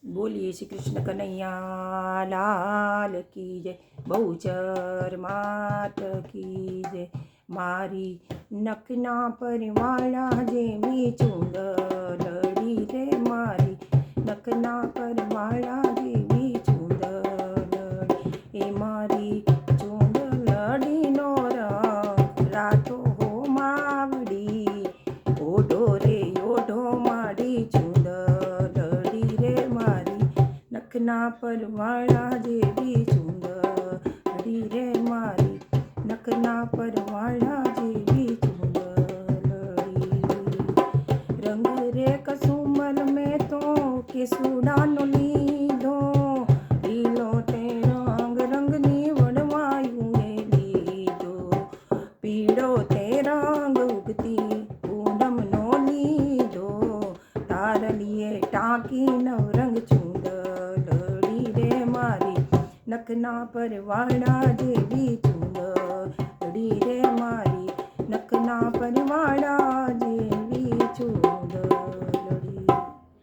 बोलिए श्री कृष्ण कन्हैया लाल की जय। बहुचर मात की जय। मारी नखना परवाळा जेवी चूंदड़ी रे मारी नखना परवाळा जेवी चूंदड़ी ए मारी चूंदड़ी नो रंग रातो हो मावड़ी ओढो रे ओढो मारी चूंदड़ी रे मारी नखना परवाळा जेवी चूंदड़ी रे मारी नखना परवाळा जेवी चूंदड़ी रंग रे कसुमल में तो केसुडानो लीधो लीलो ते रंग रंगनी वणवायूं ए लीधो पीळो ते रंग उगती पूनमनो लीधो तारलीए टांकी नवरंग चूंदड़ी रे मारी नखना परवाळा जेवी चूंदड़ी